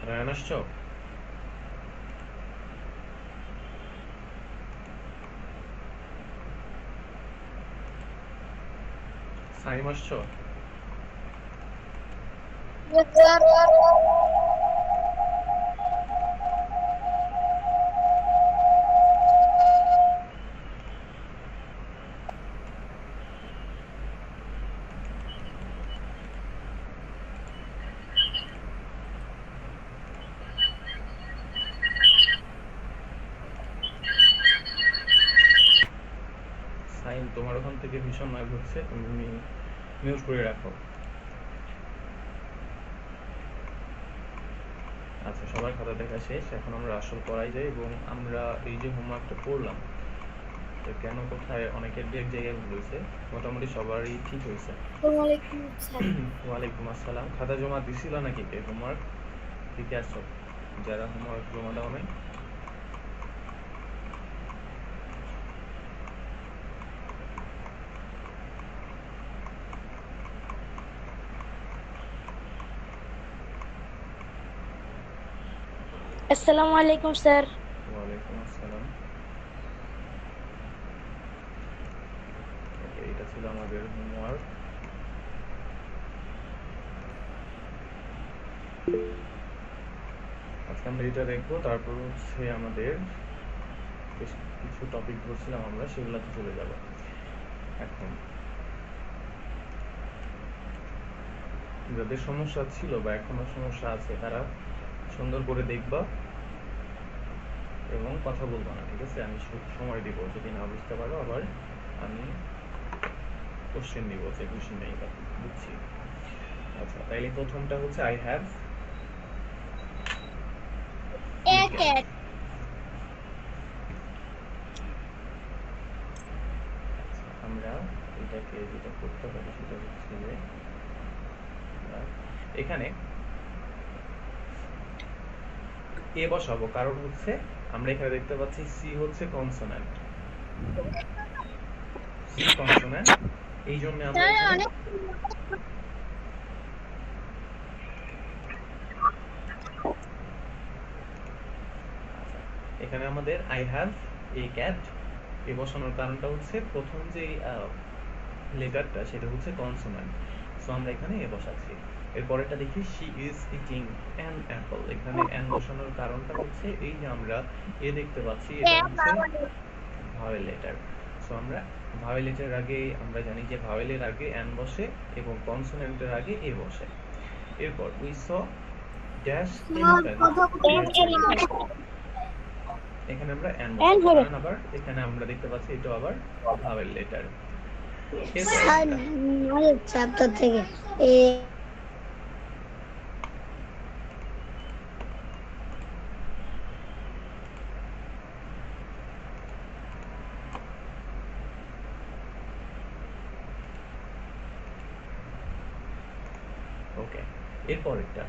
Ryan আসছো? সাইম আসছো? সাইম, তোমার ওখান থেকে ভীষণ নয়েজ হচ্ছে, তুমি মিউট করে রাখো। আচ্ছা, সবার খাতা দেখা শেষ, এখন আমরা আসল পড়াই যাই। এবং আমরা এই যে হোমওয়ার্কটা করলাম, তো কেন কোথায় অনেকের এক জায়গায় ভুল হয়েছে, মোটামুটি সবারই ঠিক হয়েছে। ওয়ালাইকুম আসসালাম। খাতা জমা দিছিল নাকি কে হোমওয়ার্ক? দিতে আসছো যারা হোমওয়ার্ক জমা দাও নাই? আসসালামু আলাইকুম স্যার। ওয়ালাইকুম আসসালাম। ওকে, এটা ছিল আমাদের হোমওয়ার্ক। আজকে আমরা এটা দেখবো, তারপর হচ্ছে আমাদের বেশ কিছু টপিক ধরছিলাম আমরা, সেগুলোতে চলে যাব। এখন যাদের সমস্যা ছিল বা এখনো সমস্যা আছে, তারা সুন্দর করে দেখবা এবং কথা বলবো না, ঠিক আছে? আমি সময় দিব, যদি না বুঝতে পারো আবার আমি কোশ্চেন দিব, যে বুঝি নেই বা বুঝছি। আচ্ছা, তাইলে প্রথমটা হচ্ছে আই হ্যাভ এ ক্যাট। আমরা এটাকে যেটা করতে পারি সেটা হচ্ছে যে এখানে এ বসাবো, কারণ হচ্ছে আমরা এখানে দেখতে পাচ্ছি সি হচ্ছে কনসোন্যান্ট, সি কনসোন্যান্ট, এই জন্য আমরা এখানে এখানে আমাদের আই হ্যাভ এ ক্যাট এ বসানোর কারণটা হচ্ছে প্রথম যে লেটারটা সেটা হচ্ছে কনসোন্যান্ট, সো আমরা এখানে এ বসাচ্ছি। এরপরেরটা দেখি, she is eating an Apple. এখানে অ্যান বসানোর কারণটা হচ্ছে এই যে আমরা এ দেখতে পাচ্ছি, এটা হচ্ছে ভাওয়েল লেটার। সো আমরা ভাওয়েলের আগে, আমরা জানি যে ভাওয়েলের আগে অ্যান বসে এবং কনসোন্যান্টের আগে এ বসে। এরপর উই স ড্যাশ এলিফ্যান্ট, এখানে আমরা অ্যান বসাবো, কারণ আবার এখানে আমরা দেখতে পাচ্ছি এটা আবার ভাওয়েল লেটার। চ্যাপ্টার থেকে ওকে, এরপরেরটা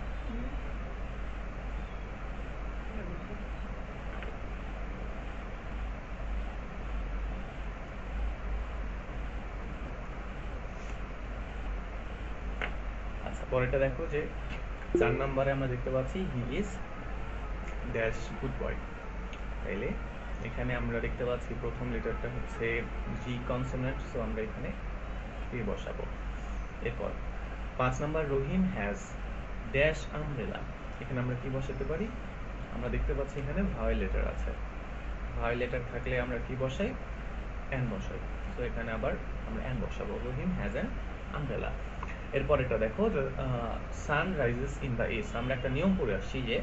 আচ্ছা, পরেরটা দেখো যে 4 নম্বরে আমরা দেখতে পাচ্ছি he is dash good boy. তাইলে এখানে আমরা দেখতে পাচ্ছি প্রথম লেটারটা হচ্ছে জি কনসোনেন্ট, সো আমরা এখানে এ বসাবো। এরপর 5 number, Rahim has dash umbrella. এখানে আমরা কি বসাতে পারি? আমরা দেখতে পাচ্ছি এখানে ভাওয়েল লেটার আছে, ভাওয়েল লেটার থাকলে আমরা কি বসাই? অ্যান বসাই। সো এখানে আবার আমরা অ্যান বসাবো, রহিম হ্যাজ অ্যান আমব্রেলা। এরপর এটা দেখো, sun rises in the east. আমরা একটা নিয়ম পড়ে আসছি যে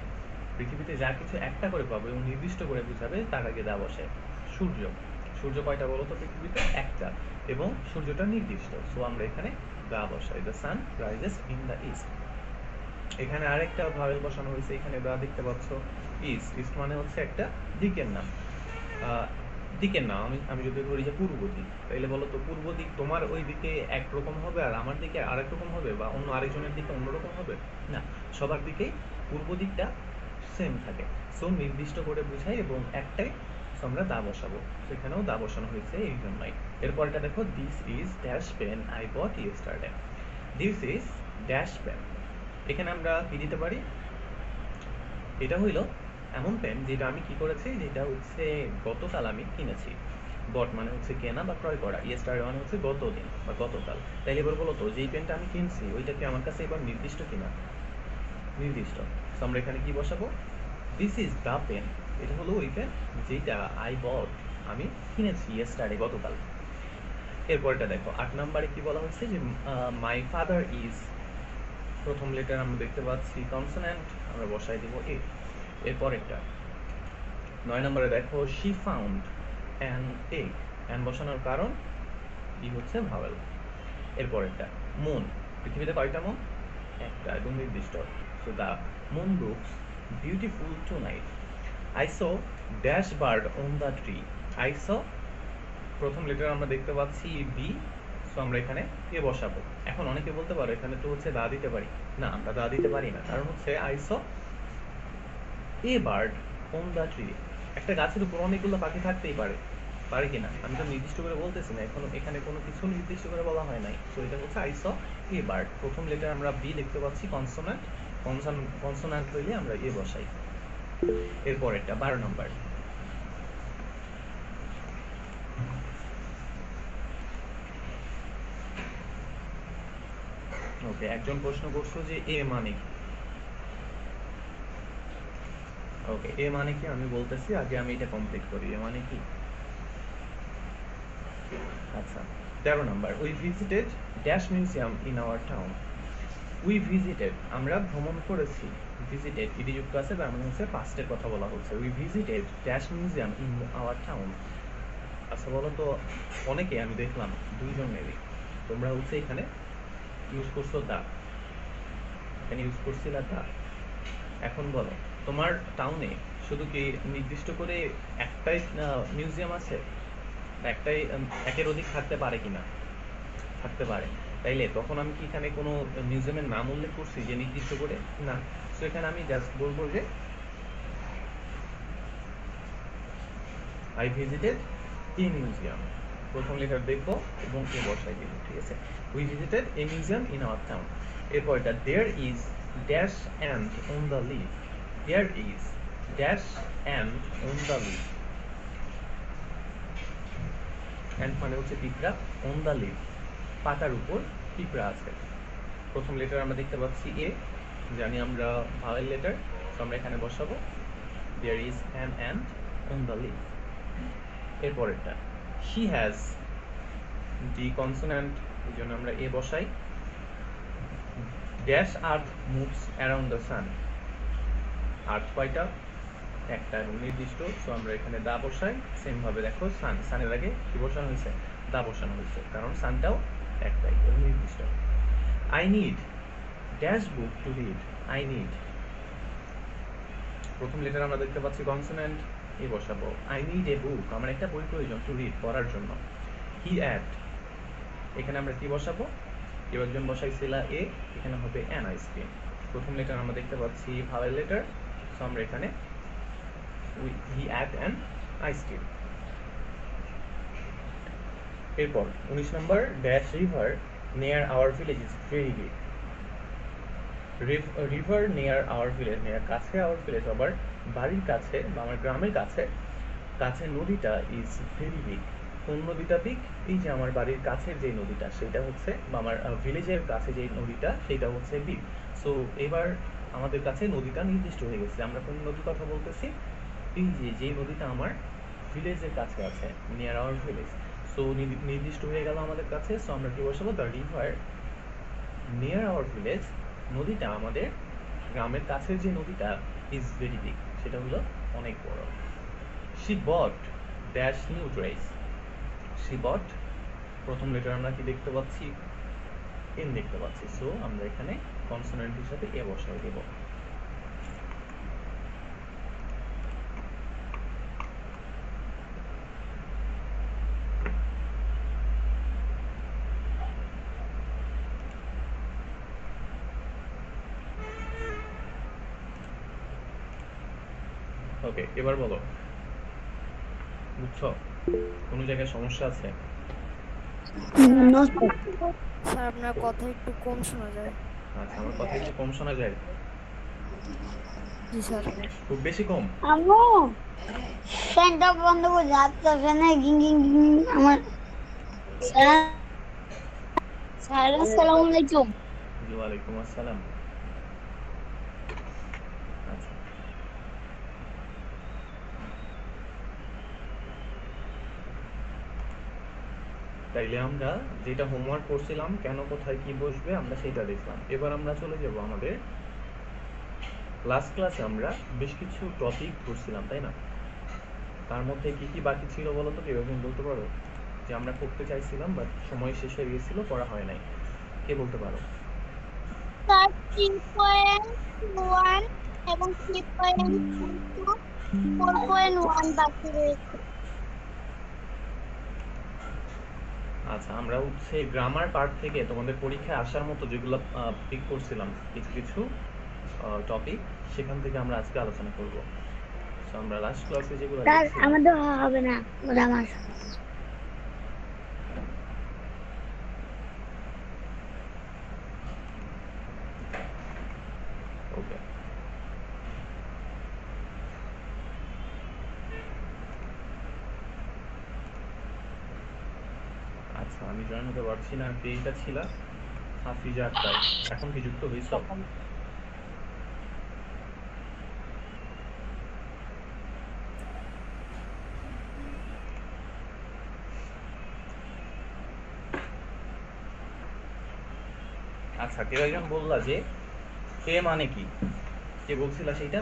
পৃথিবীতে যা কিছু একটা করে পাবো এবং নির্দিষ্ট করে বুঝাবে, তার আগে দা বসে। সূর্য, সূর্য কয়টা বলো তো পৃথিবীতে? একটা, এবং সূর্যটা নির্দিষ্ট, সো আমরা এখানে দা বসাই, the sun rises in the east. এখানে আরেকটা ভাওয়েল বসানো হয়েছে, এখানে দা দেখতে পাচ্ছ। ইস্ট, ইস্ট মানে হচ্ছে একটা দিকের নাম। দিকের নাম আমি যদি ধরি যে পূর্ব দিক, তাইলে বলো তো পূর্ব দিক তোমার ওই দিকে একরকম হবে আর আমার দিকে আরেক রকম হবে, বা অন্য আরেকজনের দিকে অন্যরকম হবে? না, সবার দিকেই পূর্ব দিকটা সেম থাকে। সো নির্দিষ্ট করে বুঝাই এবং একটাই, সো আমরা দা বসাবো, সেখানেও দা বসানো হয়েছে এই জন্যই। এরপরটা দেখো, this is dash pen I bought yesterday. This is dash pen, এখানে আমরা কি দিতে পারি? এটা হইলো এমন পেন যেটা আমি কি করেছি, যেটা হচ্ছে গতকাল আমি কিনেছি। বট মানে হচ্ছে কেনা বা ক্রয় করা, ইয়েস্টারডে মানে হচ্ছে গতদিন বা গতকাল। তাইলে এবার বলো তো, যেই পেনটা আমি কিনছি ওইটা কি আমার কাছে এবার নির্দিষ্ট কিনা? নির্দিষ্ট। তো আমরা এখানে কি বসাবো? This is the pen. এটা হলো ওই পেন যেটা আই বট, আমি কিনেছি ইয়েস্টারডে, গতকাল। এরপরটা দেখো, 8 নম্বরে কি বলা হচ্ছে যে মাই ফাদার ইজ, প্রথম লেটার আমরা দেখতে পাচ্ছি কনসোন্যান্ট, আমরা বসাই দিব এ। এরপরেরটা 9 নম্বরে দেখো, she found an egg, an বসানোর কারণ ই হচ্ছে ভাওয়েল। এরপরেরটা মুন, পৃথিবীতে কয়টা মুন? একটা, এবং নির্দিষ্ট। So the moon looks beautiful tonight. I saw dash bird on the tree. I saw, প্রথম লেটার আমরা দেখতে পাচ্ছি বি, সো আমরা এখানে এ বসাবো। এখন অনেকে বলতে পারো এখানে তো হচ্ছে দা দিতে পারি। না, আমরা দা দিতে পারি না, কারণ হচ্ছে I saw a bird on the tree. একটা গাছের উপর অনেকগুলো পাখি থাকতেই পারে, পারে কিনা আমি তো নির্দিষ্ট করে বলতেছি না, এখন এখানে কোনো কিছু নির্দিষ্ট করে বলা হয় নাই। তো এটা হচ্ছে আই স এ বার্ড, প্রথম লেটার আমরা বি দেখতে পাচ্ছি কনসোন্যান্ট, কনসোন্যান্ট হইলে আমরা এ বসাই। এরপরেরটা 12 নম্বর, ওকে, একজন প্রশ্ন করছো যে এ মানে কি। ওকে, এ মানে কি আমি বলতেছি, আগে আমি এটা কমপ্লিট করি। এ মানে কি? আচ্ছা, 13 number, we visited dash museum in our town. We visited, আমরা ভ্রমণ করেছি। ভিজিটেড ইডি যুক্ত আছে, তার মানে হচ্ছে পাস্টের কথা বলা হচ্ছে। We visited dash museum in our town. আচ্ছা বলো তো, অনেকে আমি দেখলাম, দুইজন মেবি, তোমরা হচ্ছে এখানে ইউজ করছো দা, এখানে ইউজ করছিলা দা। এখন বলো, তোমার টাউনে শুধু কি নির্দিষ্ট করে একটাই মিউজিয়াম আছে, বা একটাই একের অধিক থাকতে পারে কিনা? থাকতে পারে। তাইলে তখন আমি কি এখানে কোনো মিউজিয়ামের নাম উল্লেখ করছি যে নির্দিষ্ট করে? না। সো এখানে আমি জাস্ট বলবো যে আই ভিজিটেড এ মিউজিয়াম, প্রথম লেটার দেখবো এবং এ বসাই দিব, ঠিক আছে? We visited a museum in our town. এরপরটা, there is dash ant on the leaf. There is dash ant on the leaf, ant মানে হচ্ছে পিঁপড়া, অন দ্য লিভ পাতার উপর পিঁপড়া আছে। প্রথম লেটার আমরা দেখতে পাচ্ছি এ, জানি আমরা ভাওয়েল লেটার, তো আমরা এখানে বসাবো there is an ant on the leaf. এরপরেরটা, শি হ্যাজ, ডি কনসোন্যান্ট, এই জন্য আমরা এ বসাই। Dash earth moves around the sun, earth কয়টা? একটা এবং নির্দিষ্ট, সো আমরা এখানে দা বসাই। সেম ভাবে দেখো, সান, সানের আগে কি বসানো হয়েছে? দা বসানো হয়েছে, কারণ সানটাও একটাই এবং নির্দিষ্ট। I need dash book to read. I need, প্রথম লেটার আমরা দেখতে পাচ্ছি কনসোন্যান্ট, এ বসাবো। আই নিড এ বুক, আমার একটা বই প্রয়োজন, টু রিড, পড়ার জন্য। হি অ্যাট, এখানে আমরা কি বসাবো? কেউ একজন বসাইছিলা এ, এখানে হবে অ্যান আইসক্রিম। প্রথম লেটার আমরা দেখতে পাচ্ছি ভাওয়েল লেটার, সো আমরা এখানে হি অ্যাট অ্যান আইসক্রিম। এরপর 19 নম্বর, dash river near our village is very big. River near our village, near কাছে, আওয়ার ভিলেজ আবার বাড়ির কাছে বা আমার গ্রামের কাছে, কাছে নদীটা ইজ ভেরি বিগ। কোন নদীটা বিগ? এই যে আমার বাড়ির কাছের যে নদীটা সেটা হচ্ছে, বা আমার ভিলেজের কাছে যে নদীটা সেটা হচ্ছে বিগ। সো এবার আমাদের কাছে নদীটা নির্দিষ্ট হয়ে গেছে। আমরা কোন নদীর কথা বলতেছি? এই যে নদীটা আমার ভিলেজের কাছে আছে, নিয়ার আওয়ার ভিলেজ। সো নির্দিষ্ট হয়ে গেল আমাদের কাছে, সো আমরা কি বসাবো? The river near our village, নদীটা আমাদের গ্রামের কাছের যে নদীটা ইজ ভেরি বিগ, সেটা হলো অনেক বড়। She bought dash new dress. She bought, প্রথম লেটার আমরা কি দেখতে পাচ্ছি? এন দেখতে পাচ্ছি, সো আমরা এখানে কনসোন্যান্ট হিসাবে এ বসাই দেব। ওকে, এবার বলো, বুঝছো? কোনো জায়গায় সমস্যা আছে? No sir. স্যার আপনার কথা একটু কম শোনা যায়। আচ্ছা, আমার কথা একটু কম শোনা যায়? জি স্যার। খুব বেশি কম? আম্মু ফ্যানটা বন্ধ করে হাত তো ফ্যানে গিং গিং গিং আমার স্যার স্যার আসসালামু আলাইকুম। জি ওয়ালাইকুম আসসালাম। আচ্ছা, তাইলে আমরা যেটা হোমওয়ার্ক করছিলাম কেন কোথায় কি বসবে আমরা সেটা দেখলাম। এবার আমরা চলে যাব আমাদের লাস্ট ক্লাসে। আমরা বেশ কিছু টপিক ধরছিলাম, তাই না? তার মধ্যে কি কি বাকি ছিল বলো তো, কেউ একজন বলতে পারো? যে আমরা করতে চাইছিলাম বাট সময় শেষ হয়ে গেছিল, করা হয় নাই। কে বলতে পারো? স্যার 3.1 এবং 3.2 4.1 বাকি রয়েছে। আচ্ছা, আমরা হচ্ছে গ্রামার পার্ট থেকে তোমাদের পরীক্ষায় আসার মতো যেগুলো পিক করছিলাম কিছু কিছু টপিক, সেখান থেকে আমরা আজকে আলোচনা করব। তো আমরা লাস্ট ক্লাসে যেগুলো স্যার দেখছিলাম। আমাদের হবে না আমার ওকে, আচ্ছা, আমি জয়েন হতে পারছি না। পেজটা ছিল হাফিজা আক্তার, এখন কি যুক্ত হয়েছ? আচ্ছা, কেউ একজন বললা যে এ মানে কি, কে বলছিলা সেইটা?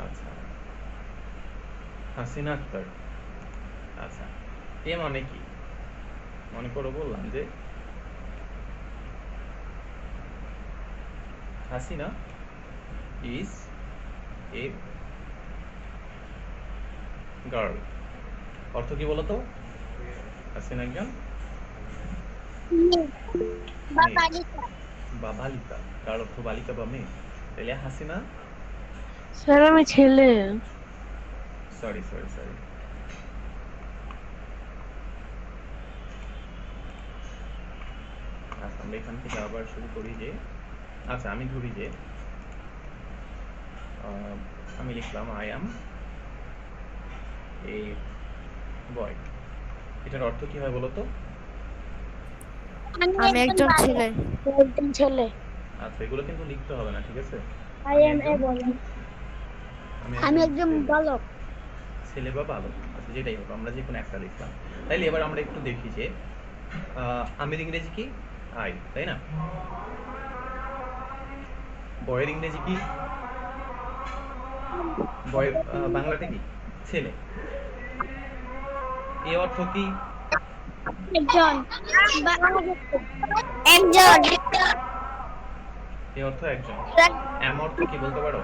আচ্ছা, হাসিনা আক্তার। আচ্ছা, এ মানে কি? মনে করো বললাম যে হাসিনা ইজ এ গার্ল। অর্থ কি বলতো? হাসিনা একজন মেয়ে বা মেয়ে বালিকা। বা বালিকা। তার অর্থ বালিকা বা মেয়ে। তাহলে হাসিনা, স্যার আমি ছেলে। সরি সরি সরি, আচ্ছা আমরা এখান থেকে আবার শুরু করি যে, আচ্ছা আমি ধরি যে আমি লিখলাম আই অ্যাম এ বয়। এটার অর্থ কি হয় বলো তো? আমি একজন ছেলে। একজন ছেলে। আচ্ছা, এগুলো কিন্তু লিখতে হবে না, ঠিক আছে? আই এম এ বলেন আমি একজন ছেলে, বালক। ছেলে বা বালক, আচ্ছা যেটাই হোক, আমরা যে কোনো একটা লিখলাম। তাইলে এবার আমরা একটু দেখি যে আমের ইংরেজি কি? আই, তাই না? বয়ের ইংরেজি কি? বয়ের বাংলাটা কি? ছেলে। এ অর্থ কি? একজন বা একজন। এ অর্থ একজন। এম অর্থ কি বলতে পারো?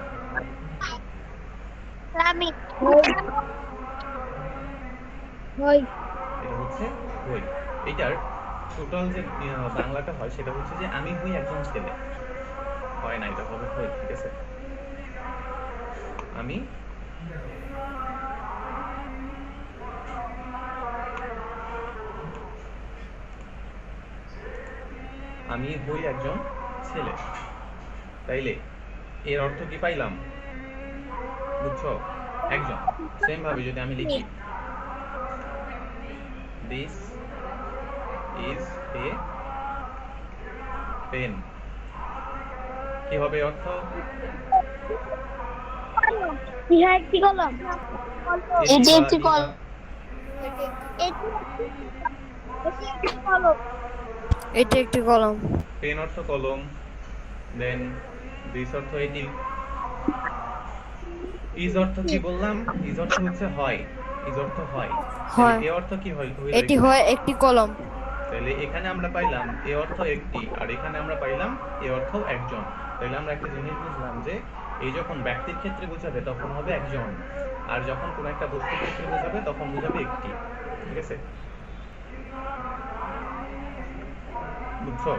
শ্রমিক। হয় এটা হচ্ছে হই। এটার টোটাল যে বাংলাটা হয় সেটা হচ্ছে যে আমি হই একজন ছেলে। হয় না, এটা হবে হই, ঠিক আছে? আমি আমি হই একজন ছেলে। তাইলে এর অর্থ কি পাইলাম? বুঝছো? একজন। সেম ভাবে যদি আমি লিখি দিস ইজ এ পেন, কি হবে অর্থ? ইহা একটি কলম। এটি লিখা একটি লিখা। কলম। এটি একটি কলম। এটি একটি কলম। পেন অর্থ কলম। দেন দিস অর্থ এটি। ইজ অর্থ কি বললাম? ইজ অর্থ হচ্ছে হয়। ইজ অর্থ হয়। তাহলে হয়। এ অর্থ কি হইল এটি এখানে? হয় একটি কলম। তাহলে এখানে আমরা পাইলাম এ অর্থ একটি, আর এখানে আমরা পাইলাম এ অর্থ একজন। তাহলে আমরা একটা জিনিস বুঝলাম যে এই যখন ব্যক্তির ক্ষেত্রে বোঝাবে তখন হবে একজন, আর যখন কোনো একটা বস্তুর ক্ষেত্রে বোঝাবে তখন বোঝাবে একটি, ঠিক আছে? বুঝছো?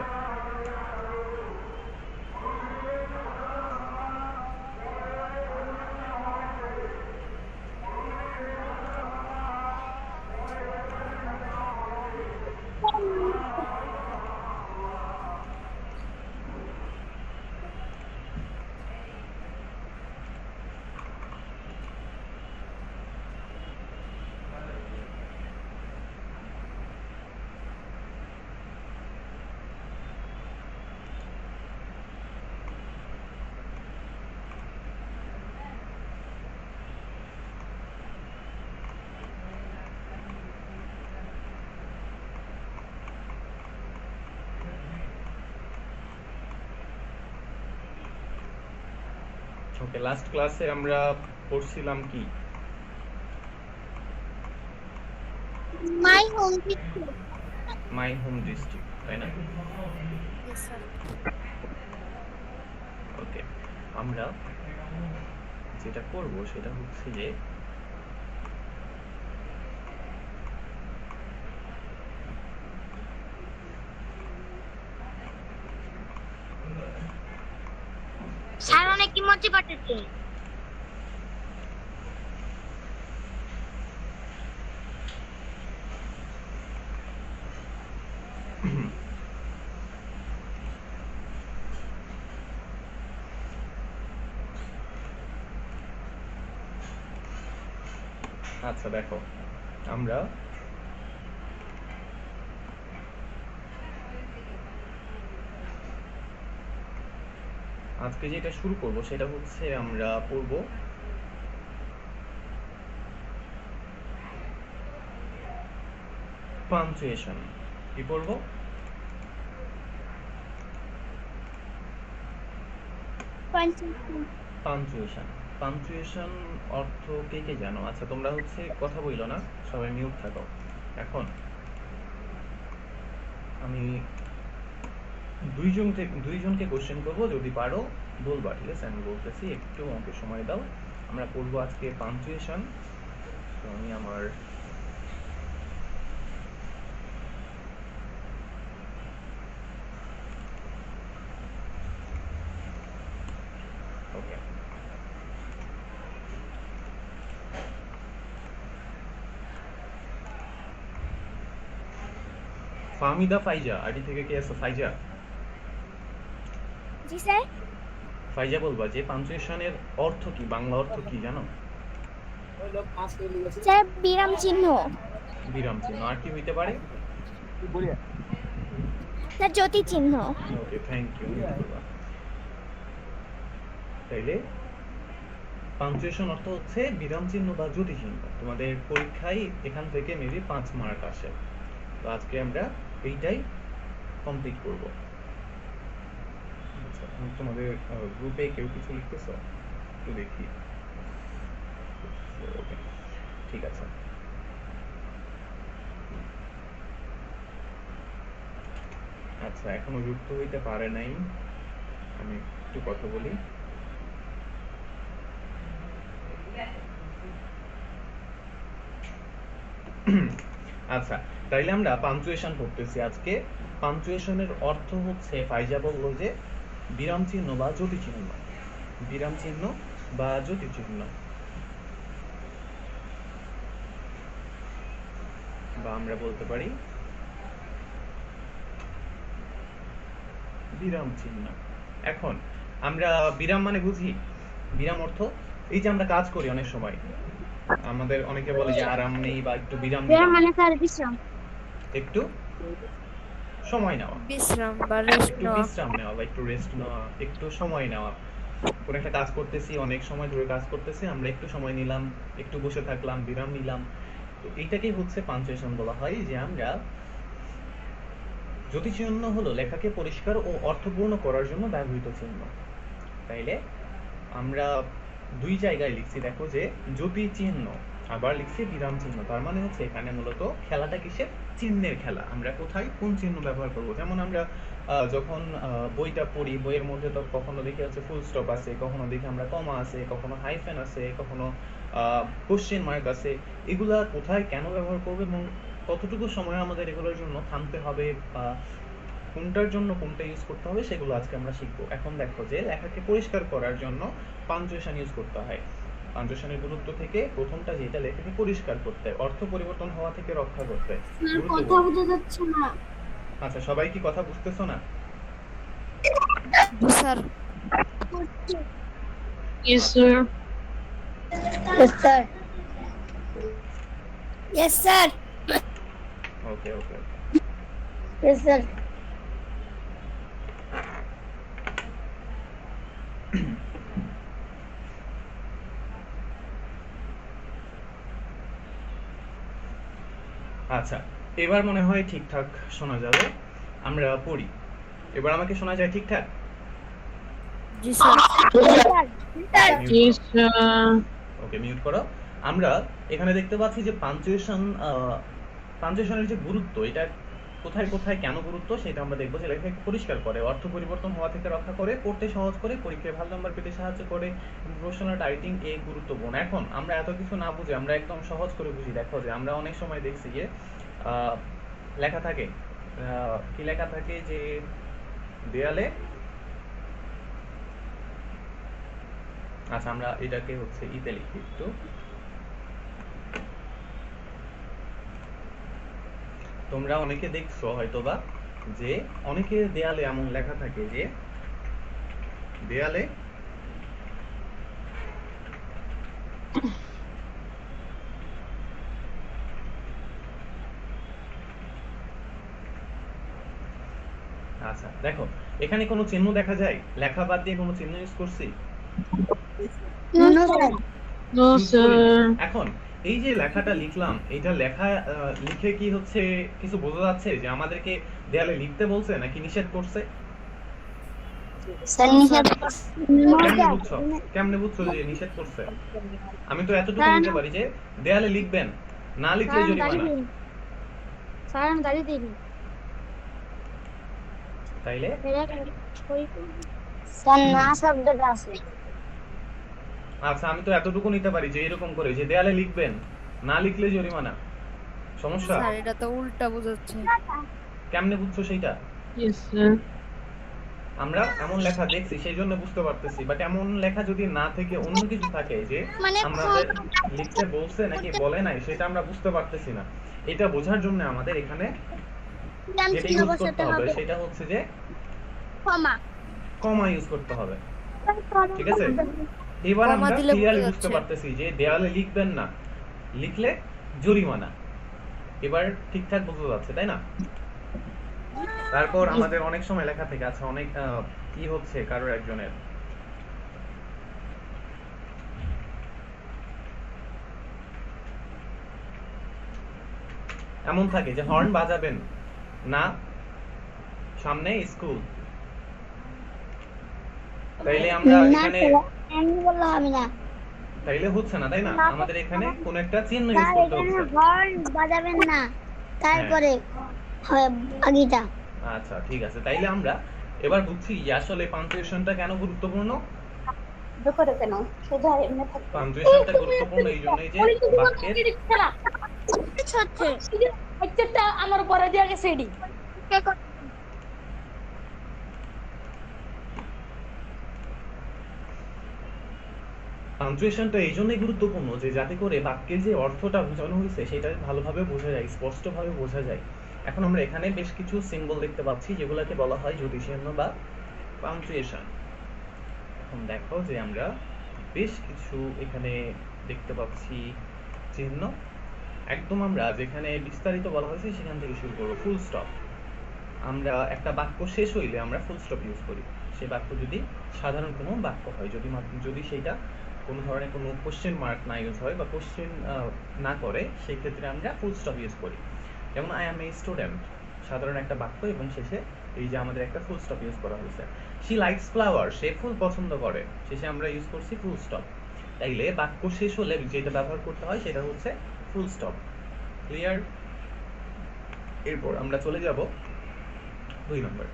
ওকে, লাস্ট ক্লাসে আমরা পড়ছিলাম কি? My home district. My home district, তাই না? Yes, sir. ওকে, আমরা যেটা করব সেটা হচ্ছে যে স্যার অনেক ইমোজি পাঠাচ্ছে। আচ্ছা দেখো, আমরা আজকে যেটা শুরু করব সেটা হচ্ছে আমরা পড়ব পাঞ্চুয়েশন। কি পড়ব? পাঞ্চুয়েশন। পাঞ্চুয়েশন অর্থ কে কে জানো? আচ্ছা তোমরা হচ্ছে কথা বইলো না, সবাই মিউট থাকো। এখন আমি দুইজনকে কোশ্চেন করব, যদি পারো বলবা, ঠিক আছে? আমি বলতেছি, একটু আমাকে সময় দাও। আমরা পড়বো আজকে পাঞ্চুয়েশন। তো আমি আমার ওকে, ফাহমিদা ফাইজা, আইডি থেকে কে আছে? ফাইজা, জি স্যার। ফাইজা বলবা যে পাঞ্চুয়েশনের অর্থ কি, বাংলা অর্থ কি জানো? স্যার বিরাম চিহ্ন। বিরাম চিহ্ন। আর কি হইতে পারে? স্যার জ্যোতি চিহ্ন। ওকে, থ্যাংক ইউ। তাইলে পাঞ্চুয়েশন অর্থ হচ্ছে বিরাম চিহ্ন বা জ্যোতি চিহ্ন। তোমাদের পরীক্ষায় এখান থেকে মেবি 5 মার্ক আসে। তো আজকে আমরা এইটাই কমপ্লিট করব। আচ্ছা, তোমাদের গ্রুপে কেউ কিছু লিখতেছ? একটু দেখি। ওকে, ঠিক আছে। আচ্ছা, এখনো যুক্ত হইতে পারে নাই, আমি একটু কথা বলি। আচ্ছা, তাইলে আমরা পাঞ্চুয়েশন পড়তেছি আজকে। পাঞ্চুয়েশনের অর্থ হচ্ছে, ফাইজা বলল যে বিরাম চিহ্ন বা জ্যোতি চিহ্ন। বিরাম চিহ্ন বা জ্যোতি চিহ্ন, বা আমরা বলতে পারি বিরাম চিহ্ন। এখন আমরা বিরাম মানে বুঝি, বিরাম অর্থ এই যে আমরা কাজ করি অনেক সময়, আমাদের অনেকে বলে যে আরাম নেই বা একটু বিরাম বিরাম নিলাম, মানে স্যার বিশ্রাম। একটু সময় নেওয়া, বিশ্রাম বা রেস্ট একটু নেওয়া। বিশ্রাম নেওয়া বা একটু রেস্ট নেওয়া, একটু সময় নেওয়া। কোনো একটা কাজ করতেছি, অনেক সময় ধরে কাজ করতেছি, আমরা একটু সময় নিলাম, একটু বসে থাকলাম, বিরাম নিলাম। তো এইটাকেই হচ্ছে পাঞ্চুয়েশন বলা হয়, যে আমরা জ্যোতি চিহ্ন হলো লেখাকে পরিষ্কার ও অর্থপূর্ণ করার জন্য ব্যবহৃত চিহ্ন। তাইলে আমরা দুই জায়গায় লিখছি, দেখো যে জ্যোতি চিহ্ন, আবার লিখছি বিরাম চিহ্ন। তার মানে হচ্ছে এখানে মূলত খেলাটা কিসের? চিহ্নের খেলা। আমরা কোথায় কোন চিহ্ন ব্যবহার করব? যেমন আমরা যখন বইটা পড়ি, বইয়ের মধ্যে তো কখনো দেখি হচ্ছে ফুল স্টপ আছে, কখনো দেখি আমরা কমা আছে, কখনো হাইফেন আছে, কখনো কোশ্চেন মার্ক আছে। এগুলা কোথায় কেন ব্যবহার করব এবং কতটুকু সময় আমাদের এগুলোর জন্য থামতে হবে, বা কোনটার জন্য কোনটা ইউজ করতে হবে, সেগুলো আজকে আমরা শিখবো। এখন দেখো যে লেখাকে পরিষ্কার করার জন্য পাঞ্চুয়েশন ইউজ করতে হয়। পাঞ্চুয়েশনের গুরুত্ব থেকে প্রথমটা, যেটা লেখাকে পরিষ্কার করতে, অর্থ পরিবর্তন হওয়া থেকে রক্ষা করতে। কথা বোঝা যাচ্ছে না। আচ্ছা, সবাই কি কথা বুঝতেছো না? জি sir. Yes, sir. Yes, sir. Yes sir. Okay okay. Yes, sir. আচ্ছা, এবার মনে হয় ঠিকঠাক শোনা যাবে। আমরা পড়ি। এবার আমাকে শোনা যায় ঠিকঠাক? জি স্যার। ওকে, মিউট করো। আমরা এখানে দেখতে পাচ্ছি যে পাঞ্চুয়েশনের যে গুরুত্ব, এটা কোথায় কোথায় কেন গুরুত্ব সেটা আমরা দেখবো। যে লেখাকে পরিষ্কার করে, অর্থ পরিবর্তন হওয়া থেকে রক্ষা করে, পড়তে সহজ করে, পরীক্ষায় ভালো নাম্বার পেতে সাহায্য করে, প্রফেশনাল রাইটিং এ গুরুত্বপূর্ণ। এখন আমরা এত কিছু না বুঝে আমরা একদম সহজ করে বুঝি। দেখো যে আমরা অনেক সময় দেখছি যে লেখা থাকে, কি লেখা থাকে যে দেয়ালে, আচ্ছা আমরা এটাকে হচ্ছে ইতে লিখি একটু। তোমরা অনেকে দেখছো হয়তোবা যে অনেকের দেয়ালে এমন লেখা থাকে যে দেয়ালে আচ্ছা দেখো এখানে কোনো চিহ্ন দেখা যায়? লেখা বাদ দিয়ে কোনো চিহ্ন ইউজ করছি? Use করিনি। এখন এই যে লেখাটা লিখলাম, এটা লেখা লিখে কি হচ্ছে কিছু বোঝা যাচ্ছে যে আমাদেরকে দেয়ালে লিখতে বলছে নাকি নিষেধ করছে? কেমনে বুঝছো? কেমনে বুঝছো যে নিষেধ করছে? আমি তো এতটুকু বলতে পারি যে দেয়ালে লিখবেন, না লিখলে জরিমানা। স্যার আমি দাঁড়িয়ে দিইনি তাইলে স্যার না শব্দটা আছে। আচ্ছা আমি তো এতটুকু নিতে পারি যে এরকম করে যে দেয়ালে লিখবেন, না লিখলে জরিমানা। সমস্যা? স্যার এটা তো উল্টা বোঝাচ্ছে। কেমনে বুঝছো সেইটা? আমরা এমন লেখা দেখছি সেই জন্য বুঝতে পারতেছি, বাট এমন লেখা যদি না থেকে অন্য কিছু থাকে যে মানে আমাদের লিখতে বলছে নাকি বলে নাই সেটা আমরা বুঝতে পারতেছি না। এটা বোঝার জন্য আমাদের এখানে যেটা ইউজ করতে হবে সেটা হচ্ছে যে ক্ষমা কমা ইউজ করতে হবে। ঠিক আছে, এবার কমা আমরা দিলে ক্লিয়ারলি বোঝা বুঝতে যাচ্ছে। পারতেছি যে দেয়ালে লিখবেন না, লিখলে জরিমানা। এবার ঠিকঠাক বোঝা যাচ্ছে তাই না? তারপর আমাদের অনেক সময় লেখা থেকে আছে অনেক কি হচ্ছে কারোর একজনের এমন থাকে যে হর্ন বাজাবেন না, সামনে স্কুল। তাইলে আমরা না এখানে এমনি বললে হবে না তাইলে হচ্ছে না তাই না? আমাদের এখানে কোন একটা চিহ্ন ইউজ স্যার, করতে এখানে হচ্ছে। হর্ন বাজাবেন না, তারপরে হয় আগিটা। আচ্ছা ঠিক আছে, তাইলে আমরা এবার বুঝছি যে আসলে পাঞ্চুয়েশনটা কেন গুরুত্বপূর্ণ। করে কেন সোজা এমনি থাকতে পাঞ্চুয়েশনটা গুরুত্বপূর্ণ এই জন্যই যে বাক্যের হচ্ছে আমার পরে দিয়ে গেছে এডি পাঞ্চুয়েশনটা এই জন্যই গুরুত্বপূর্ণ যে যাতে করে বাক্যের যে অর্থটা বোঝানো হয়েছে সেটা ভালোভাবে বোঝা যায়, স্পষ্টভাবে বোঝা যায়। এখন আমরা এখানে বেশ কিছু সিম্বল দেখতে পাচ্ছি যেগুলোকে বলা হয় জ্যোতিষচিহ্ন বা পাঞ্চুয়েশন। এখন দেখো যে আমরা বেশ কিছু এখানে দেখতে পাচ্ছি চিহ্ন। একদম আমরা যেখানে বিস্তারিত বলা হয়েছে সেখান থেকে শুরু করবো। ফুল স্টপ, আমরা একটা বাক্য শেষ হইলে আমরা ফুল স্টপ ইউজ করি। সে বাক্য যদি সাধারণ কোনো বাক্য হয়, যদি সেইটা কোনো ধরনের কোনো কোশ্চেন মার্ক না ইউজ হয় বা কোশ্চেন না করে, সেই ক্ষেত্রে আমরা ফুল স্টপ ইউজ করি। যেমন আই অ্যাম এ স্টুডেন্ট, সাধারণ একটা বাক্য এবং শেষে এই যে আমাদের একটা ফুল স্টপ ইউজ করা হয়েছে। শি লাইকস ফ্লাওয়ার, সে ফুল পছন্দ করে, শেষে আমরা ইউজ করছি ফুল স্টপ। তাইলে বাক্য শেষ হলে যেটা ব্যবহার করতে হয় সেটা হচ্ছে ফুল স্টপ। ক্লিয়ার? এরপর আমরা চলে যাব 2 নম্বর,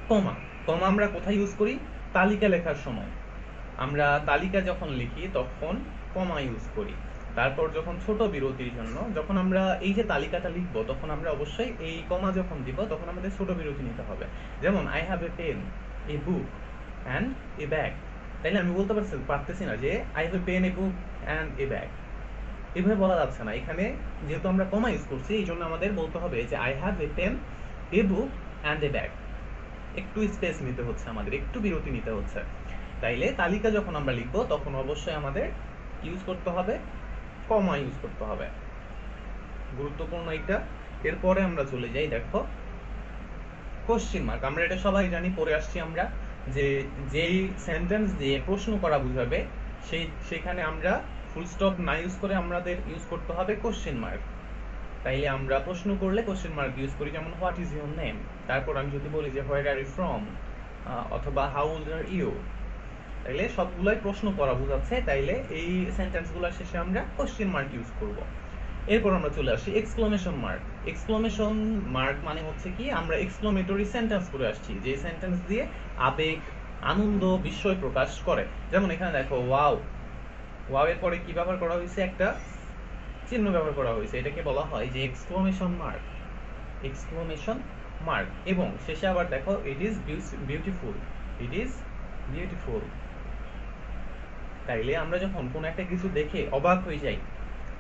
কমা। কমা আমরা কোথায় ইউজ করি? তালিকা লেখার সময়। আমরা তালিকা যখন লিখি তখন কমা ইউজ করি। তারপর যখন ছোট বিরতির জন্য, যখন আমরা এই যে তালিকাটা লিখবো তখন আমরা অবশ্যই এই কমা যখন দিব তখন আমাদের ছোট বিরতি নিতে হবে। যেমন I have a pen, a book and a bag. তাইলে আমি বলতে পারতেছি না যে I have a pen, a book and a bag, এভাবে বলা যাচ্ছে না। এখানে যেহেতু আমরা কমা ইউজ করছি এই জন্য আমাদের বলতে হবে যে I have a pen, a book and a bag. একটু স্পেস নিতে হচ্ছে আমাদের, একটু বিরতি নিতে হচ্ছে। তাইলে তালিকা যখন আমরা লিখবো তখন অবশ্যই আমাদের ইউজ করতে হবে কমা ইউজ করতে হবে। গুরুত্বপূর্ণ এটা। এরপরে আমরা চলে যাই, দেখো কোশ্চেন মার্ক। আমরা এটা সবাই জানি, পড়ে আসছি আমরা, যে যেই সেন্টেন্স দিয়ে প্রশ্ন করা বুঝাবে সেখানে আমরা ফুল স্টপ না ইউজ করে আমাদের ইউজ করতে হবে কোশ্চেন মার্ক। তাইলে আমরা প্রশ্ন করলে কোশ্চেন মার্ক ইউজ করি, যেমন হোয়াট ইজ ইউর নেম। তারপর আমি যদি বলি যে হোয়ার আর ইউ ফ্রম, অথবা হাউ ওল্ড আর ইউ, তাইলে সবগুলাই প্রশ্ন করা বোঝাচ্ছে, তাইলে এই সেন্টেন্সগুলোর শেষে আমরা কোশ্চেন মার্ক ইউজ করব। এরপর আমরা চলে আসি এক্সক্লামেশন মার্ক। এক্সক্লামেশন মার্ক মানে হচ্ছে কি, আমরা এক্সক্লামেটরি সেন্টেন্স করে আসছি, যে সেন্টেন্স দিয়ে আবেগ, আনন্দ, বিস্ময় প্রকাশ করে। যেমন এখানে দেখো ওয়াও, ওয়াও এর পরে কি ব্যবহার করা হয়েছে, একটা চিহ্ন ব্যবহার করা হয়েছে, এটাকে বলা হয় যে এক্সক্লামেশন মার্ক, এক্সক্লামেশন মার্ক। এবং শেষে আবার দেখো it is beautiful, it is beautiful. তাইলে আমরা যখন কোনো একটা কিছু দেখে অবাক হয়ে যাই,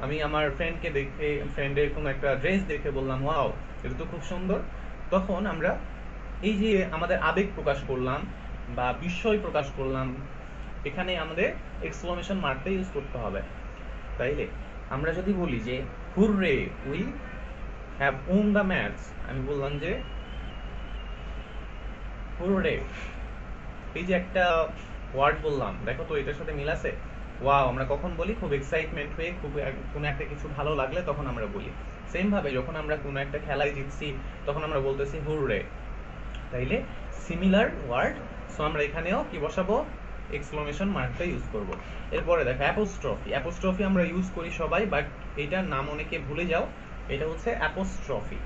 আমি আমার ফ্রেন্ডকে দেখে, ফ্রেন্ডের কোনো একটা ড্রেস দেখে বললাম ওয়াও এটা তো খুব সুন্দর, তখন আমরা এই যে আমাদের আবেগ প্রকাশ করলাম বা বিস্ময় প্রকাশ করলাম, এখানে আমাদের এক্সক্লামেশন মার্কটা ইউজ করতে হবে। তাইলে আমরা যদি বলি যে hurray we have won the match, আমি বললাম যে হুররে, এই যে একটা ওয়ার্ড বললাম, দেখো তো এটার সাথে মিল আছে। ওয়াও আমরা কখন বলি, খুব এক্সাইটমেন্ট হয়ে, খুব কোনো একটা কিছু ভালো লাগলে তখন আমরা বলি। সেম ভাবে যখন আমরা কোনো একটা খেলায় জিতছি তখন আমরা বলতেছি হুররে। তাইলে সিমিলার ওয়ার্ড, সো আমরা এখানেও কি বসাবো, এক্সক্লামেশন মার্কটা ইউজ করব। এরপরে দেখো অ্যাপোস্ট্রফি। অ্যাপোস্ট্রফি আমরা ইউজ করি সবাই, বাট এটার নাম অনেকে ভুলে যাও, এটা হচ্ছে অ্যাপোস্ট্রফি।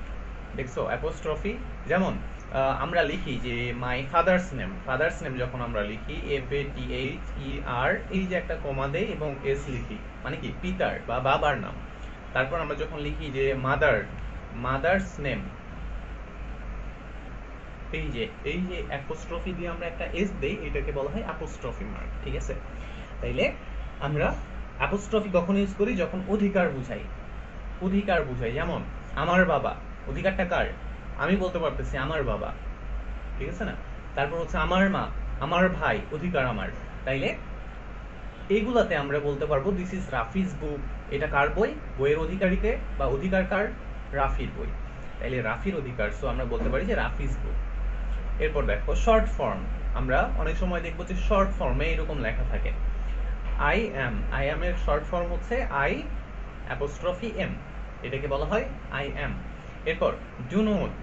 দেখছো অ্যাপোস্ট্রফি, যেমন আমরা লিখি যে my father's name, father's name যখন আমরা লিখি FATHER, এই যে একটা কমা দেই এবং এস লিখি, মানে কি পিতার বা বাবার নাম। তারপর আমরা যখন লিখি যে মাদার, মাদার্স নেম, এই যে অ্যাপোস্ট্রফি দিয়ে আমরা একটা এস দেই, এটাকে বলা হয় অ্যাপোস্ট্রফি মার্ক, ঠিক আছে। তাইলে আমরা অ্যাপোস্ট্রফি কখন ইউজ করি, যখন অধিকার বুঝাই, অধিকার বুঝাই। যেমন আমার বাবা, অধিকারটা কার, আমি বলতে পারতেছি আমার বাবা, ঠিক আছে না। তারপর হচ্ছে আমার মা, আমার ভাই, অধিকার আমার। তাইলে এইগুলাতে আমরা বলতে পারবো দিস ইজ রাফিজ বুক, এটা কার বই, বইয়ের অধিকারীকে বা অধিকার কার, রাফির বই। তাইলে রাফির অধিকার, সো আমরা বলতে পারি যে রাফিজ বুক। এরপর দেখো শর্ট ফর্ম, আমরা অনেক সময় দেখবো যে শর্ট ফর্মে এরকম লেখা থাকে আই অ্যাম, আই অ্যাম এর শর্ট ফর্ম হচ্ছে আই অ্যাপোস্ট্রফি এম, এটাকে বলা হয় আই অ্যাম। এরপর ডু নট,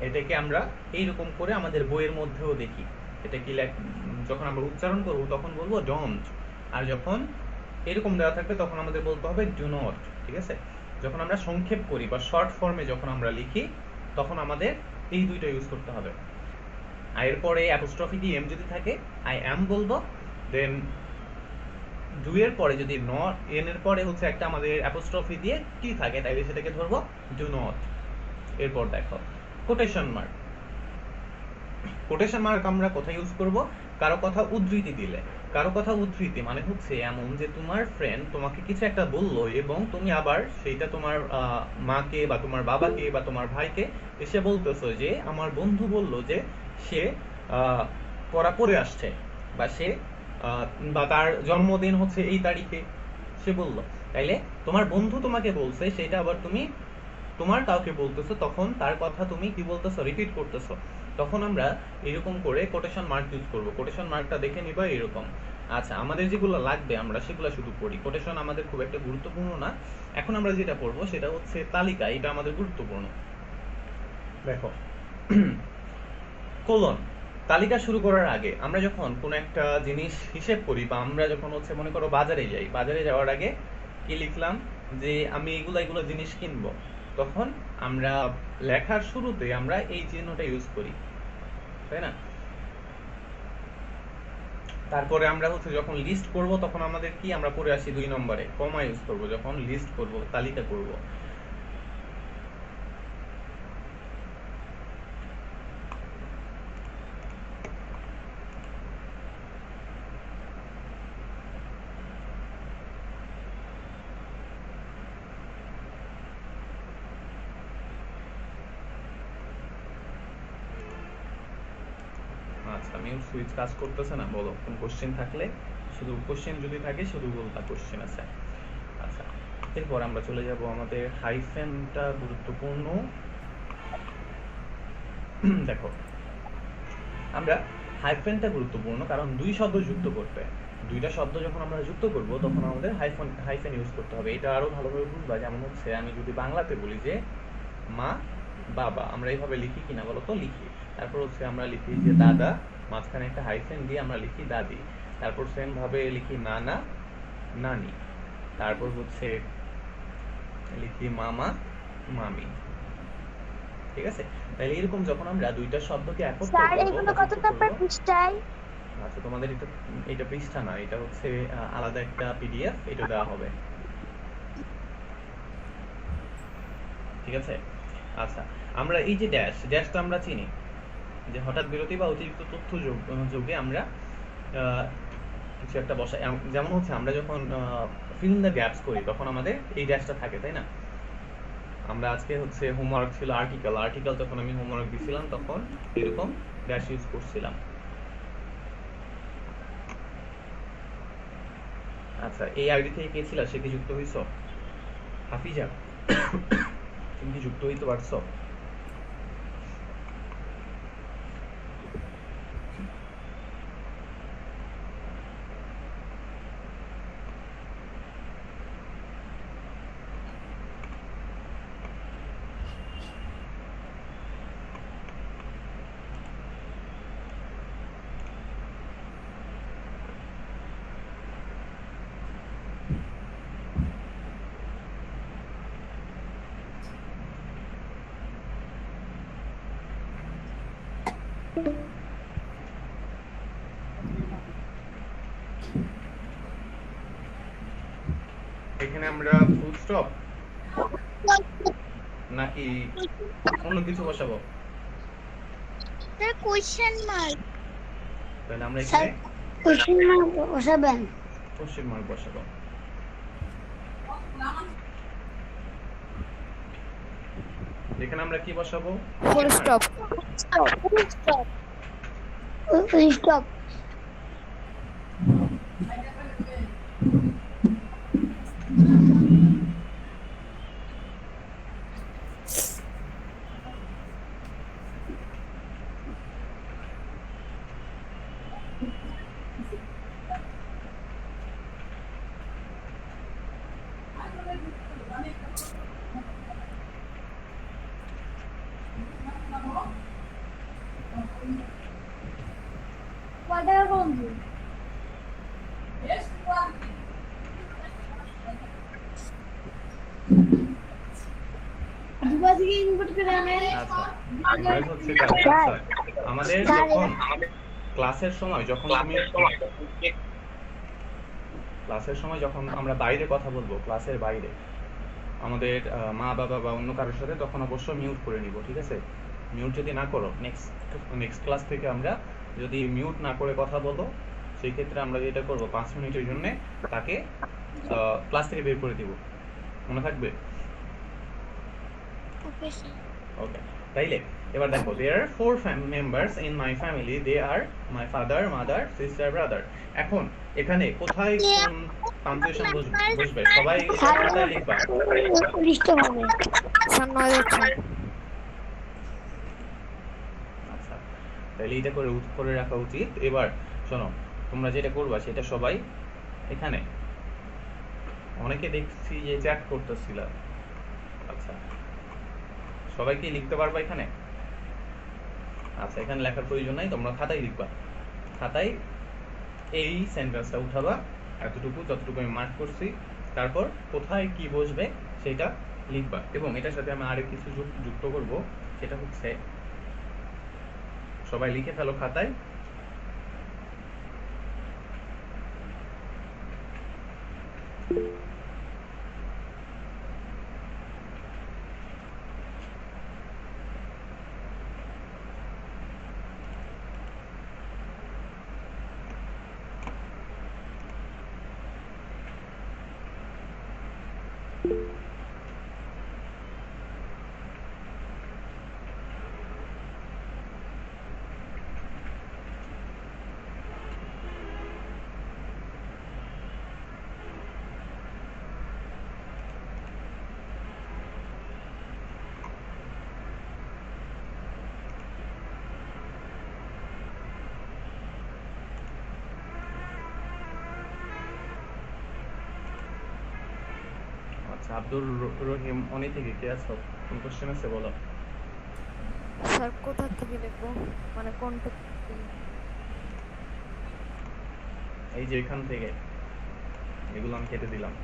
এটাকে আমরা এইরকম করে আমাদের বইয়ের মধ্যেও দেখি, এটা কি যখন আমরা উচ্চারণ করব তখন বলবো ডোন্ট, আর যখন এরকম দেওয়া থাকবে তখন আমাদের বলতে হবে ডু নট, ঠিক আছে। যখন আমরা সংক্ষেপ করি বা শর্ট ফর্মে যখন আমরা লিখি তখন আমাদের এই দুইটা ইউজ করতে হবে। আর এরপরে অ্যাপোস্ট্রফি দিয়ে এম যদি থাকে আই অ্যাম বলবো, দেন ডু এর পরে যদি নট, এন এর পরে হচ্ছে একটা আমাদের অ্যাপোস্ট্রফি দিয়ে কি থাকে, তাইলে সেটাকে ধরবো ডু নট। এরপর দেখো কোটেশন মার্ক। কোটেশন মার্ক আমরা কোথায় ইউজ করব, কারো কথা উদ্ধৃতি দিলে। কারো কথা উদ্ধৃতি মানে হচ্ছে এমন যে তোমার ফ্রেন্ড তোমাকে কিছু একটা বললো এবং তুমি আবার সেইটা তোমার মাকে বা তোমার বাবাকে বা তোমার ভাইকে এসে বলতেছো যে আমার বন্ধু বলল যে সে পড়া পড়ে আসছে, বা সে বা তার জন্মদিন হচ্ছে এই তারিখে, সে বলল। তাইলে তোমার বন্ধু তোমাকে বলছে, সেটা আবার তুমি তোমার কাউকে বলতেছো, তখন তার কথা তুমি কি বলতেছো, রিপিট করতেছো, তখন আমরা এরকম করে কোটেশন মার্ক ইউজ করব। কোটেশন মার্কটা দেখে নিবা এরকম। আচ্ছা, আমাদের যেগুলো লাগবে আমরা সেগুলো শুধু পড়ি, কোটেশন আমাদের খুব একটা গুরুত্বপূর্ণ না। এখন আমরা যেটা পড়বো সেটা হচ্ছে তালিকা, এটা আমাদের গুরুত্বপূর্ণ। দেখো কোলন, তালিকা শুরু করার আগে আমরা যখন কোনো একটা জিনিস হিসেব করি বা আমরা যখন হচ্ছে মনে করো বাজারে যাই, বাজারে যাওয়ার আগে কি লিখলাম যে আমি এগুলো জিনিস কিনবো, তখন আমরা লেখার শুরুতে আমরা এই চিহ্নটা ইউজ করি, তাই না। তারপরে আমরা হচ্ছে যখন লিস্ট করব তখন আমাদের কি, আমরা পড়ে আসি 2 নম্বরে কমা ইউজ করব যখন লিস্ট করব, তালিকা করব। আচ্ছা, মিউট সুইচ কাজ করতেছে না, বলো কোন কোশ্চেন থাকলে, শুধু কোশ্চেন যদি থাকে শুধু বলতা কোশ্চেন আছে। আচ্ছা, এরপর আমরা চলে যাব আমাদের হাইফেনটা গুরুত্বপূর্ণ। দেখো আমরা হাইফেনটা গুরুত্বপূর্ণ কারণ দুই শব্দ যুক্ত করতে, দুইটা শব্দ যখন আমরা যুক্ত করব তখন আমাদের হাইফেন ইউজ করতে হবে। এটা আরো ভালোভাবে বুঝবা, যেমন হচ্ছে আমি যদি বাংলাতে বলি যে মা বাবা, আমরা এইভাবে লিখি কিনা বলো তো? লিখি। তারপর হচ্ছে আমরা লিখি যে দাদা, মাঝখানে একটা হাইফেন দিয়ে আমরা লিখি দাদি। তারপর সেম ভাবে লিখি নানা, নানি। তারপর হচ্ছে লিখি মামা, মামি। ঠিক আছে? তাহলে এরকম যখন আমরা দুইটা শব্দকে একত্র স্যার করব, এগুলো কত একত্র নাম্বার করব। পৃষ্ঠায়? আচ্ছা, তোমাদের এটা পৃষ্ঠা না, এটা হচ্ছে আলাদা একটা পিডিএফ, এটা দেওয়া হবে। ঠিক আছে? আচ্ছা, আমরা এই যে ড্যাশটা আমরা চিনি যে হঠাৎ বিরতি বা অতিরিক্ত তথ্য যোগে আমরা কিছু একটা বসাই। যেমন হচ্ছে আমরা যখন ফিল ইন দ্য গ্যাপস করি তখন আমাদের এই ড্যাশটা থাকে, তাই না? আমরা আজকে হচ্ছে হোমওয়ার্ক ছিল আর্টিকেল যখন আমি হোমওয়ার্ক দিছিলাম তখন এরকম ড্যাশ ইউজ করছিলাম। আচ্ছা, এই আইডি থেকে কে ছিল, সে কি যুক্ত হইছো? হাফিজা, তুমি কি যুক্ত হইতে পারছো? এখানে আমরা ফুল স্টপ নাকি অন্য কিছু বসাবো? Sir question mark. তাহলে আমরা স্যার এখানে কোশ্চেন মার্ক বসাবেন। কোশ্চেন মার্ক বসাবো। এখানে আমরা কি বসাবো? Full stop. স্টপ। আচ্ছা, এবার হচ্ছে কাজ। আচ্ছা, আমাদের যখন ক্লাসের সময় যখন আমরা বাইরে কথা বলবো, ক্লাসের বাইরে আমাদের মা বাবা বা অন্য কারোর সাথে, তখন অবশ্যই মিউট করে নিব। ঠিক আছে? মিউট যদি না করো, নেক্সট ক্লাস থেকে আমরা যদি মিউট না করে কথা বলো, সেই ক্ষেত্রে আমরা যেটা করব 5 মিনিটের জন্য তাকে ক্লাস থেকে বের করে দিব। মনে থাকবে? ওকে, তাইলে এবার দেখো, there are 4 members in my family. They are my father, mother, sister, brother. এখন এখানে কোথায় কোন পাঞ্চুয়েশন বসবে সবাই খাতায় লিখবা। লিস্ট হবে। সামনে হচ্ছে আচ্ছা, তাহলে এটা করে রাখা উচিত। এবার শোনো, তোমরা যেটা করবা সেটা সবাই এখানে, অনেকে দেখছি যে চ্যাট করতেছিল। আচ্ছা, সবাই কি লিখতে পারবা এখানে? আচ্ছা, এখানে লেখার প্রয়োজন নাই, তোমরা খাতায় লিখবা। খাতায় এই সেন্টেন্সটা উঠাবা, এতটুকু যতটুকু আমি মার্ক করছি। তারপর কোথায় কি বসবে সেটা লিখবা। এবং এটার সাথে আমি আরেক কিছু যুক্ত করব, সেটা হচ্ছে সবাই লিখে ফেলো খাতায়। আচ্ছা, আব্দুর রহিম অনি থেকে কে আছো? কোন কোশ্চেন আছে বলো? স্যার কোথা থেকে লিখবো, মানে কোনটা থেকে? এই যে এখান থেকে, এগুলো আমি কেটে দিলাম।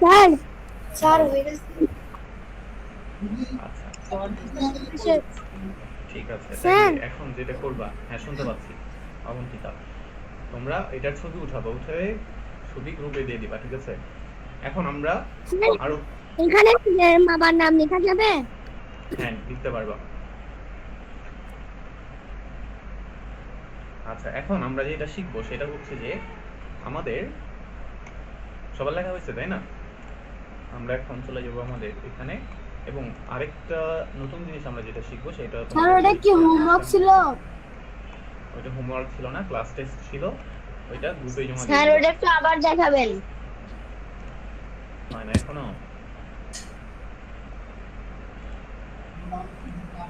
স্যার স্যার হয়ে গেছে। আচ্ছা স্যার ঠিক আছে, স্যার। তাইলে এখন যেটা করবা, হ্যাঁ শুনতে পাচ্ছি অবন্তিকা, তোমরা এটার ছবি উঠাবা, উঠে ছবি গ্রুপে দিয়ে দিবা, ঠিক আছে? এখন আমরা আরো, এখানে বাবার নাম লেখা যাবে? হ্যাঁ লিখতে পারবা। আচ্ছা এখন আমরা যেটা শিখবো সেটা হচ্ছে যে আমাদের সবার লেখা হয়েছে তাই না? আমরা এখন চলে যাবো আমাদের এখানে, এবং আরেকটা নতুন জিনিস আমরা যেটা শিখবো সেটা স্যার ওটা কি হোমওয়ার্ক ছিল? ওইটা হোমওয়ার্ক ছিল না, ক্লাস টেস্ট ছিল, ওইটা গ্রুপে জমা দিয়ে স্যার দিবা। ওটা একটু আবার দেখাবেন। হয় না এখনো,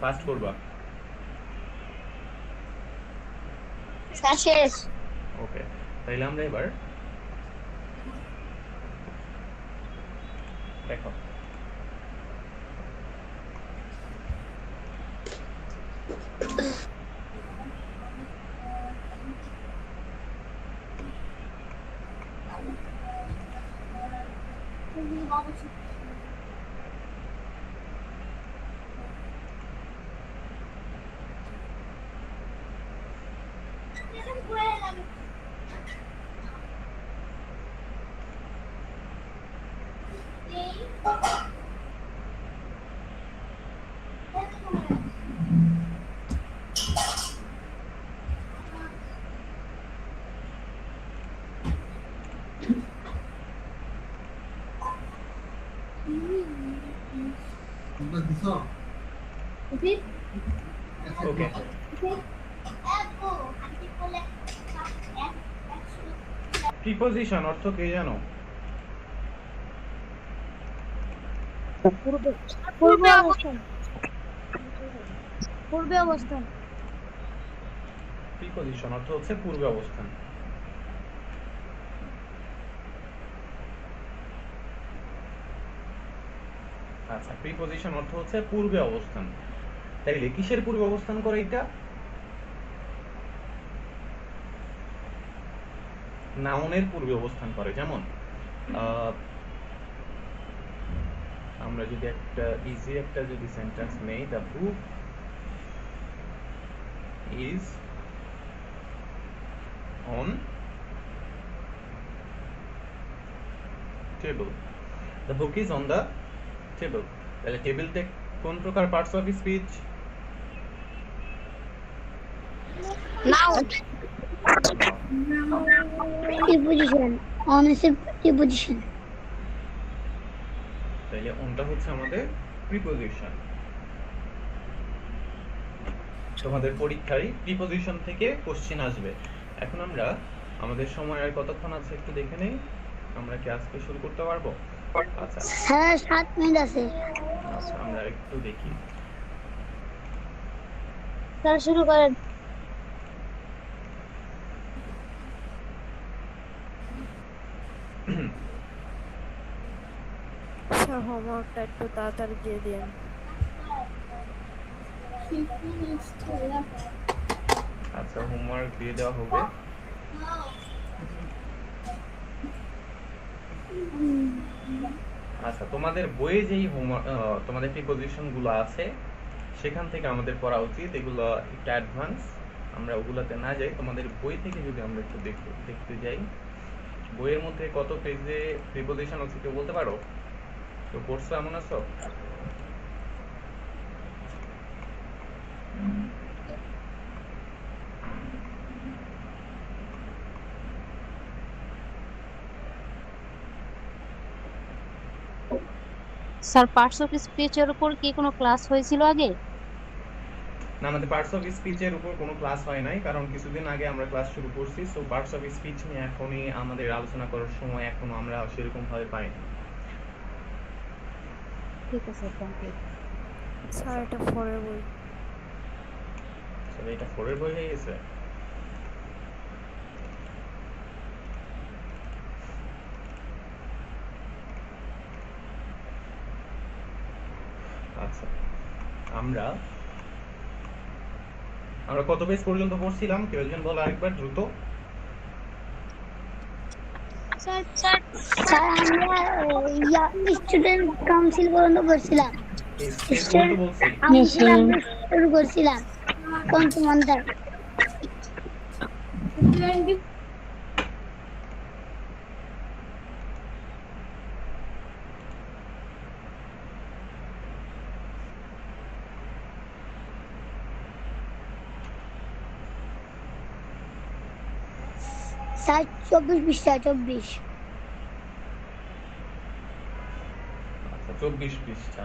ফাস্ট করবা। স্যার শেষ। ওকে, তাইলে আমরা এবার দেখো, ওকে প্রিপজিশন অর্থ কি জানো? পূর্বে অবস্থান। পূর্বে অবস্থান। প্রিপজিশন অর্থ হচ্ছে পূর্বে অবস্থান। আচ্ছা প্রিপজিশন অর্থ হচ্ছে পূর্বে অবস্থান, তাইলে কিসের পূর্বে অবস্থান করে এটা? নাউনের পূর্বে অবস্থান করে। যেমন আমরা যদি একটা ইজি একটা যদি সেন্টেন্স নেই, the book is on table, the book is on the table, তাহলে টেবিলটা কোন প্রকার parts of speech? Noun. Preposition. On is a preposition. তাহলে অনটা হচ্ছে আমাদের প্রিপোজিশন। তোমাদের পরীক্ষায় প্রিপোজিশন থেকে কোশ্চেন আসবে। এখন আমরা আমাদের সময় আর কতক্ষণ আছে একটু দেখে নেই, আমরা কি আজকে শুরু করতে পারবো? আচ্ছা হ্যাঁ 7 মিনিট আছে। আচ্ছা আমরা একটু দেখি। স্যার শুরু করেন। স্যার হোমওয়ার্কটা একটু তাড়াতাড়ি দিয়ে দিন। আচ্ছা হোমওয়ার্ক দিয়ে দেওয়া হবে। আচ্ছা তোমাদের বইয়ে যেই হোমওয়ার্ক তোমাদের প্রিপোজিশন গুলো আছে সেখান থেকে আমাদের পড়া উচিত, এগুলো একটু অ্যাডভান্স। আমরা ওগুলোতে না যাই, তোমাদের বই থেকে যদি আমরা একটু দেখতে যাই, বইয়ের মধ্যে কত পেজে প্রিপোজিশন আছে কেউ বলতে পারো? তো পড়ছো এমন আছো? স্যার পার্টস অফ স্পিচের উপর কি কোনো ক্লাস হয়েছিল আগে? না, আমাদের পার্টস অফ স্পিচের উপর কোনো ক্লাস হয় নাই, কারণ কিছুদিন আগে আমরা ক্লাস শুরু করছি। সো পার্টস অফ স্পিচ নিয়ে এখনই আমাদের আলোচনা করার সময় এখনো আমরা সেরকম ভাবে পাইনি। ঠিক আছে, থ্যাংক ইউ। স্যার এটা 4 এর বই। তবে এটা 4 এর বই হয়ে গেছে। আচ্ছা আমরা কত পেজ পর্যন্ত পড়ছিলাম কেউ একজন বলো আরেকবার দ্রুত। স্যার আমরা স্টুডেন্ট কাউন্সিল পর্যন্ত করছিলাম। স্টেজ পর্যন্ত বলছি। আমরা শুরু করছিলাম পঞ্চম অধ্যায়। স্যার 24 পৃষ্ঠা 24। আচ্ছা 24 পৃষ্ঠা।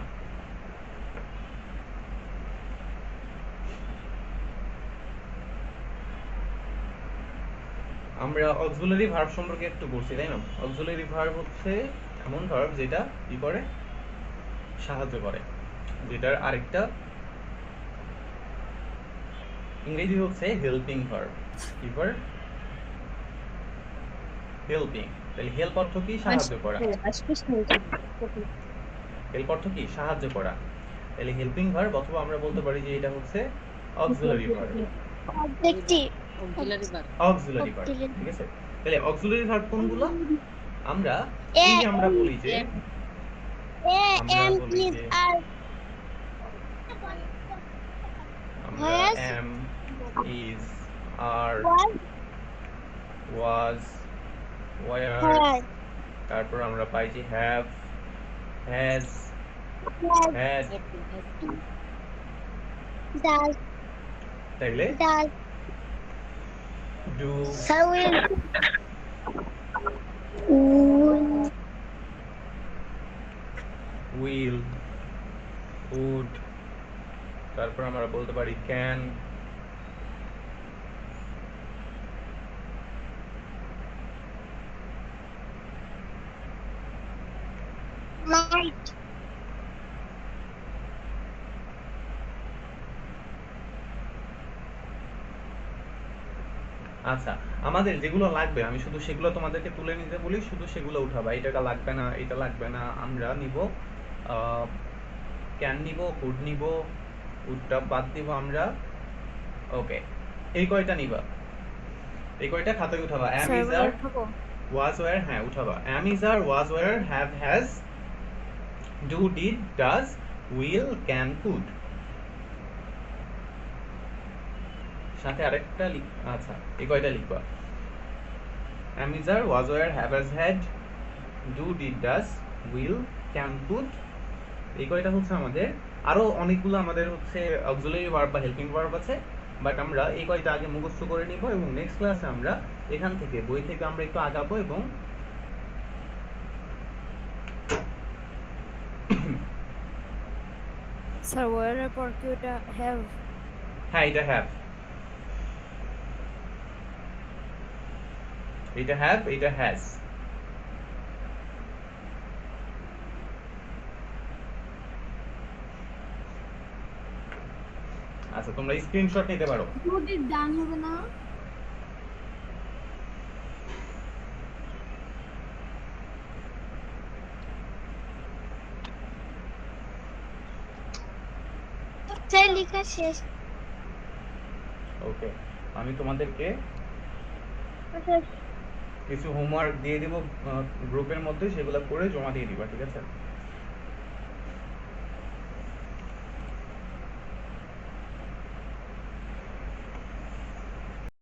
আমরা অক্সিলারি ভার্ব সম্পর্কে একটু বলছি, তাই না? অক্সিলারি ভার্ব হচ্ছে এমন ভার্ব যেটা কি করে, সাহায্য করে, যেটার আরেকটা ইংরেজি হচ্ছে হেল্পিং ভার্ব। কি ভার্ব? হেল্পিং। তাহলে হেল্প অর্থ কি? সাহায্য করা। হেল্প অর্থ কি? সাহায্য করা। তাহলে হেল্পিং ভার্ব, অথবা আমরা বলতে পারি যে এটা হচ্ছে auxiliary verb. Objective. Auxiliary verb, ঠিক আছে? তাহলে অক্সিলারি ভার্ব কোনগুলো? আমরা এই যে আমরা বলি যে আমরা বলি যে আমরা am, is, are, was, were, তারপর আমরা পাই যে have, has, had, তাইলে do, will, would, তারপর আমরা বলতে পারি can, might। আচ্ছা আমাদের যেগুলো লাগবে আমি শুধু সেগুলো তোমাদেরকে তুলে নিতে বলি, শুধু সেগুলো উঠাবা। এটা লাগবে না, এটা লাগবে না। আমরা নিব ক্যান নিব, কুড নিব, উডটা বাদ দিব আমরা। ওকে, এই কয়টা নিবা, এই কয়টা খাতায় উঠাবা। am স্যার is এগুলো are উঠাবো? was were, হ্যাঁ উঠাবা। am is are was were have has do did does will can could। সাথে আরেকটা আচ্ছা এই কয়টা লিখবা। am is are was were have has had do did does will can could। এই কয়টা হচ্ছে আমাদের। আরো অনেকগুলো আমাদের হচ্ছে অক্সিলারি ভার্ব বা হেল্পিং ভার্ব আছে, বাট আমরা এই কয়টা আগে মুখস্থ করে নিব এবং নেক্সট ক্লাসে আমরা এখান থেকে বই থেকে আমরা একটু আগাবো এবং স্যার ওয়ারের পর কি ওটা হ্যাভ? হ্যাঁ এটা হ্যাভ, এটা হ্যাভ, এটা হ্যাজ। আচ্ছা তোমরা স্ক্রিনশট নিতে পারো। দুটি ডান হবে না? স্যার লেখা শেষ। ওকে, আমি তোমাদেরকে আচ্ছা কিছু হোমওয়ার্ক দিয়ে দিব গ্রুপের মধ্যে, সেগুলো করে জমা দিয়ে দিবা, ঠিক আছে?